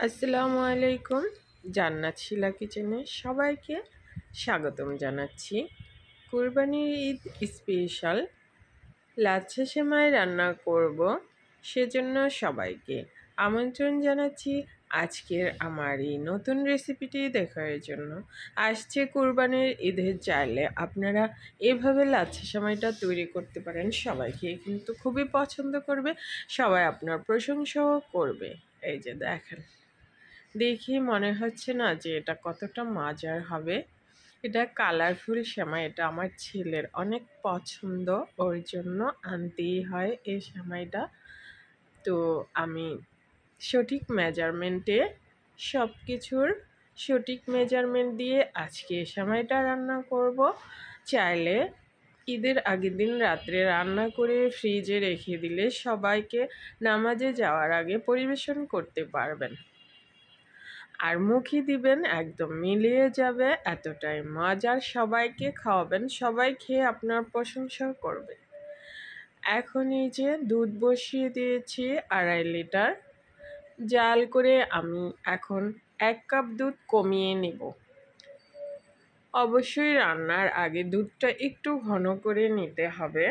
আসসালামু আলাইকুম। জান্নাত শিলা কিচেনে সবাইকে স্বাগতম জানাচ্ছি। কুরবানির ঈদ স্পেশাল লাচ্ছা সেমাই রান্না করব, সেজন্য সবাইকে আমন্ত্রণ জানাচ্ছি আজকের আমার এই নতুন রেসিপিটি দেখার জন্য। আসছে কুরবানির ঈদের, চাইলে আপনারা এভাবে লাচ্ছা সেমাইটা তৈরি করতে পারেন। সবাইকে কিন্তু খুবই পছন্দ করবে, সবাই আপনার প্রশংসাও করবে। এই যে দেখেন, দেখি মনে হচ্ছে না যে এটা কতটা মজার হবে। এটা কালারফুল সেমাই, এটা আমার ছেলের অনেক পছন্দ, ওর জন্য আনতেই হয় এই সেমাইটা। তো আমি সঠিক মেজারমেন্টে সব কিছুর সঠিক মেজারমেন্ট দিয়ে আজকে এই সেমাইটা রান্না করব। চাইলে ঈদের আগের দিন রাত্রে রান্না করে ফ্রিজে রেখে দিলে সবাইকে নামাজে যাওয়ার আগে পরিবেশন করতে পারবেন, আর মুখে দিবেন একদম মিলিয়ে যাবে, এতটাই মজার। সবাইকে খাওয়াবেন, সবাই খেয়ে আপনার প্রশংসা করবে। এখন এই যে দুধ বসিয়ে দিয়েছি 2.5 লিটার, জাল করে আমি এখন 1 কাপ দুধ কমিয়ে নেব। অবশ্যই রান্নার আগে দুধটা একটু ঘন করে নিতে হবে।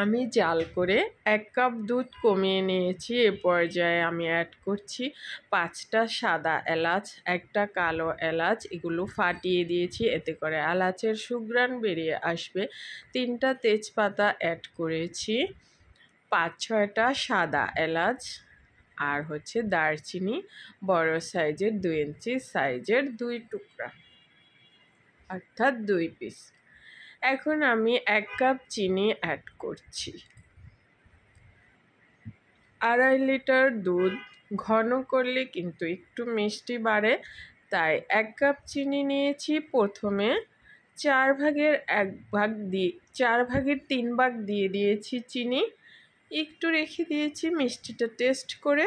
আমি জাল করে 1 কাপ দুধ কমিয়ে নিয়েছি। এ পর্যায়ে আমি অ্যাড করছি 5টা সাদা এলাচ, একটা কালো এলাচ, এগুলো ফাটিয়ে দিয়েছি, এতে করে এলাচের সুঘ্রাণ বেরিয়ে আসবে। 3টা তেজপাতা অ্যাড করেছি, 5-6টা সাদা এলাচ, আর হচ্ছে দারচিনি বড় সাইজের 2 ইঞ্চি সাইজের 2 টুকরা, অর্থাৎ 2 পিস। এখন আমি 1 কাপ চিনি অ্যাড করছি। 2.5 লিটার দুধ ঘন করলে কিন্তু একটু মিষ্টি বাড়ে, তাই 1 কাপ চিনি নিয়েছি। প্রথমে 4 ভাগের 3 ভাগ দিয়ে দিয়েছি চিনি, একটু রেখে দিয়েছি মিষ্টিটা টেস্ট করে,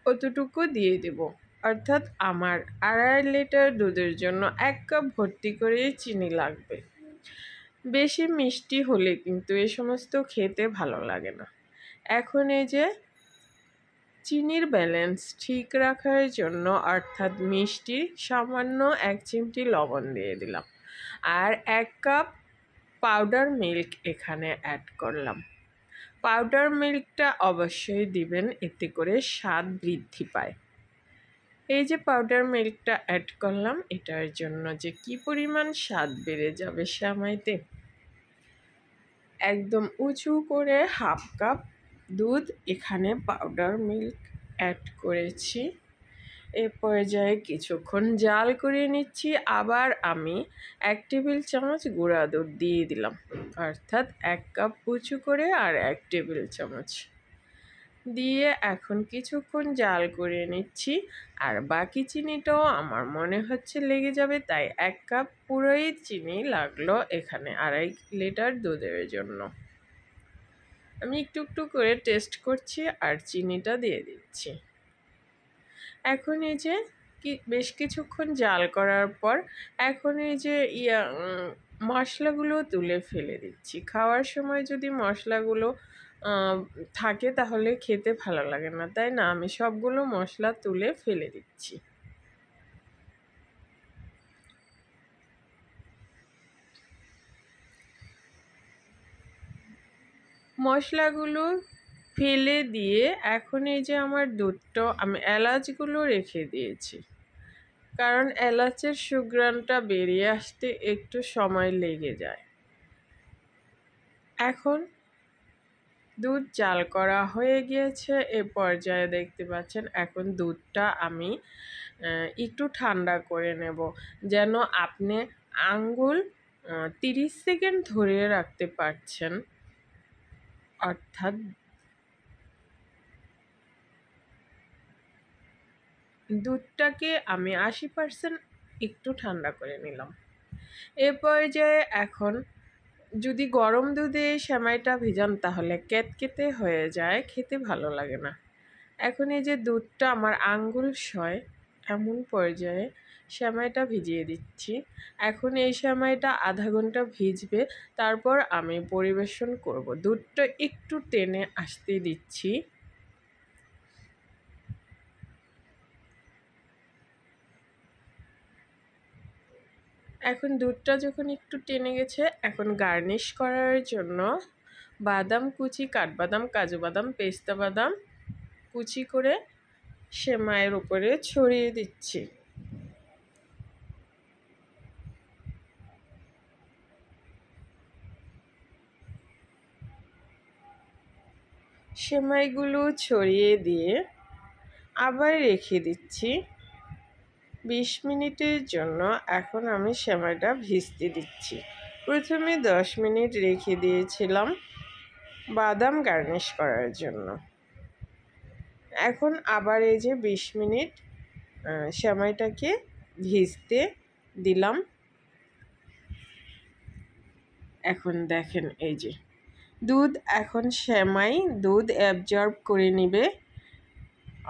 অতটুকু দিয়ে দেব। অর্থাৎ আমার 2.5 লিটার দুধের জন্য 1 কাপ ভর্তি করে চিনি লাগবে। বেশি মিষ্টি হলে কিন্তু এ সমস্ত খেতে ভালো লাগে না। এখন এই যে চিনির ব্যালেন্স ঠিক রাখার জন্য, অর্থাৎ মিষ্টি, সামান্য 1 চিমটি লবণ দিয়ে দিলাম, আর 1 কাপ পাউডার মিল্ক এখানে অ্যাড করলাম। পাউডার মিল্কটা অবশ্যই দিবেন, এতে করে স্বাদ বৃদ্ধি পায়। এই যে পাউডার মিল্কটা অ্যাড করলাম, এটার জন্য যে কি পরিমাণ স্বাদ বেড়ে যাবে সেমাইতে। একদম উঁচু করে 1/2 কাপ দুধ এখানে পাউডার মিল্ক অ্যাড করেছি। এ পর্যায়ে কিছুক্ষণ জাল করে নিচ্ছি। আবার আমি 1 টেবিল চামচ গুঁড়া দুধ দিয়ে দিলাম, অর্থাৎ 1 কাপ উঁচু করে আর 1 টেবিল চামচ দিয়ে এখন কিছুক্ষণ জাল করে নিচ্ছি। আর বাকি চিনিটাও আমার মনে হচ্ছে লেগে যাবে, তাই 1 কাপ পুরোই চিনি লাগলো এখানে 2.5 লিটার দুধের জন্য। আমি একটু একটু করে টেস্ট করছি আর চিনিটা দিয়ে দিচ্ছি। এখন এই যে বেশ কিছুক্ষণ জাল করার পর এখন এই যে মশলাগুলো তুলে ফেলে দিচ্ছি। খাওয়ার সময় যদি মশলাগুলো থাকে তাহলে খেতে ভালো লাগে না, তাই না? আমি সবগুলো মশলা তুলে ফেলে দিচ্ছি। মশলাগুলো ফেলে দিয়ে এখন এই যে আমার দুধটা, আমি এলাচগুলো রেখে দিয়েছি, কারণ এলাচের সুঘ্রাণটা বেরিয়ে আসতে একটু সময় লেগে যায়। এখন দুধ জাল করা হয়ে গিয়েছে। এ পর্যায়ে দেখতে পাচ্ছেন এখন দুধটা আমি একটু ঠান্ডা করে নেব, যেন আপনি আঙ্গুল 30 সেকেন্ড ধরে রাখতে পারছেন। অর্থাৎ দুধটাকে আমি 80% একটু ঠান্ডা করে নিলাম। এ পর্যায়ে এখন যদি গরম দুধে সেমাইটা ভিজান তাহলে ক্যাতকেতে হয়ে যায়, খেতে ভালো লাগে না। এখন এই যে দুধটা আমার আঙ্গুল সয় এমন পর্যায়ে সেমাইটা ভিজিয়ে দিচ্ছি। এখন এই সেমাইটা আধা ঘন্টা ভিজবে, তারপর আমি পরিবেশন করব। দুধটা একটু টেনে আসতে দিচ্ছি। এখন দুধটা যখন একটু টেনে গেছে, এখন গার্নিশ করার জন্য বাদাম কুচি, কাঠবাদাম, কাজু বাদাম, পেস্তা বাদাম কুচি করে সেমাইয়ের উপরে ছড়িয়ে দিচ্ছি। সেমাইগুলো ছড়িয়ে দিয়ে আবার রেখে দিচ্ছি 20 মিনিটের জন্য। এখন আমি সেমাইটা ভিজতে দিচ্ছি। প্রথমে 10 মিনিট রেখে দিয়েছিলাম বাদাম গার্নিশ করার জন্য। এখন আবার এই যে 20 মিনিট সেমাইটাকে ভিজতে দিলাম। এখন দেখেন এই যে দুধ, এখন সেমাই দুধ অ্যাবজর্ব করে নেবে,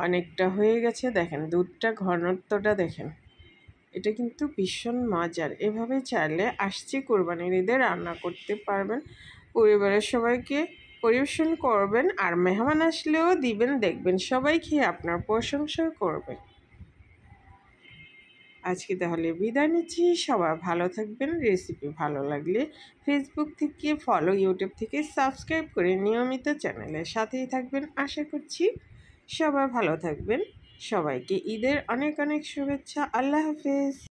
অনেকটা হয়ে গেছে। দেখেন দুধটা ঘনত্বটা দেখেন, এটা কিন্তু ভীষণ মজার। এভাবে চাইলে আসছে কোরবানির ঈদে রান্না করতে পারবেন, পরিবারের সবাইকে পরিবেশন করবেন, আর মেহমান আসলেও দিবেন, দেখবেন সবাই খেয়ে আপনার প্রশংসা করবে। আজকে তাহলে বিদায় নিচ্ছি। সবাই ভালো থাকবেন। রেসিপি ভালো লাগলে ফেসবুক থেকে ফলো, ইউটিউব থেকে সাবস্ক্রাইব করে নিয়মিত চ্যানেলের সাথেই থাকবেন। আশা করছি সবাই ভালো থাকবেন। সবাইকে ঈদের অনেক অনেক শুভেচ্ছা। আল্লাহ হাফেজ।